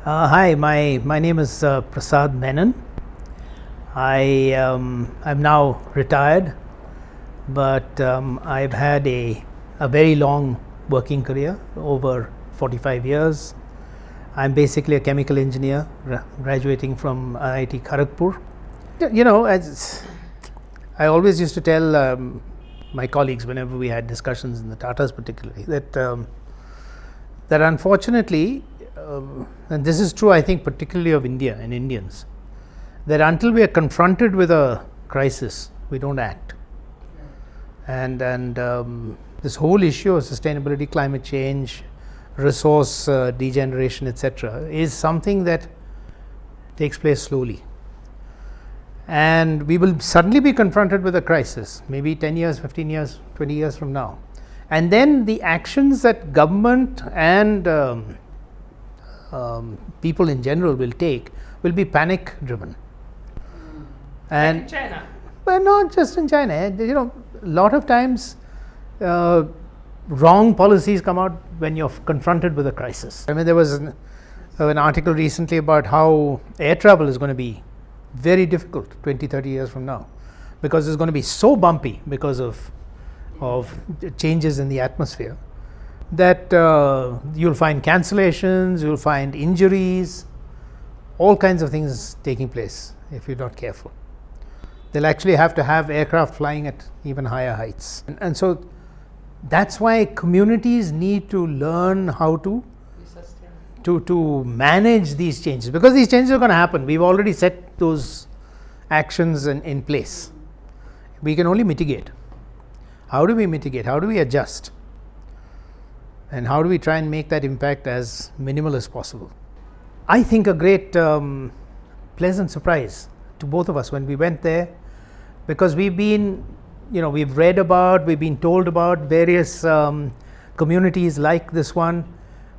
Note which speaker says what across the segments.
Speaker 1: Hi, my name is Prasad Menon. I'm now retired, but I've had a very long working career, over 45 years. I'm basically a chemical engineer, graduating from IIT Kharagpur. As I always used to tell my colleagues whenever we had discussions in the Tatas particularly, that unfortunately, and this is true I think particularly of India and Indians, that until we are confronted with a crisis, we don't act. And this whole issue of sustainability, climate change, resource degeneration, etc., is something that takes place slowly. And we will suddenly be confronted with a crisis, maybe 10 years, 15 years, 20 years from now. And then the actions that government and people in general will take will be panic driven.
Speaker 2: And like in China.
Speaker 1: But not just in China. A lot of times wrong policies come out when you're confronted with a crisis. I mean, there was an article recently about how air travel is going to be very difficult 20-30 years from now, because it's going to be so bumpy because of changes in the atmosphere that you'll find cancellations, you'll find injuries, all kinds of things taking place if you're not careful. They'll actually have to have aircraft flying at even higher heights. And so that's why communities need to learn how to manage these changes, because these changes are going to happen. We've already set those actions in place. We can only mitigate. How do we mitigate? How do we adjust? And how do we try and make that impact as minimal as possible? I think a great pleasant surprise to both of us when we went there, because we've read about, we've been told about various communities like this one,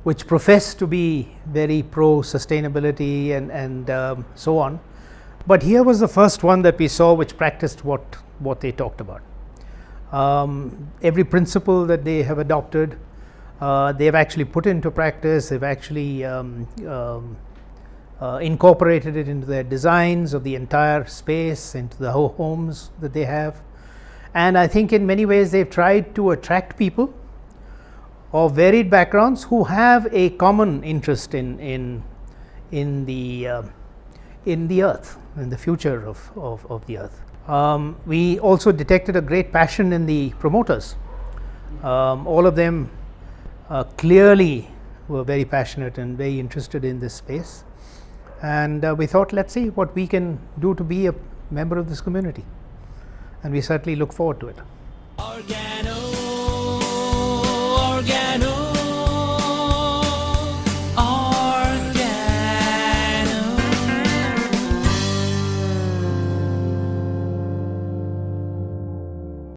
Speaker 1: which profess to be very pro sustainability and so on. But here was the first one that we saw which practiced what they talked about. Every principle that they have adopted, they have actually put into practice. They've actually incorporated it into their designs of the entire space, into the homes that they have. And I think in many ways they've tried to attract people of varied backgrounds who have a common interest in the earth, in the future of the earth. We also detected a great passion in the promoters. All of them clearly were very passionate and very interested in this space, and we thought, let's see what we can do to be a member of this community, and we certainly look forward to it.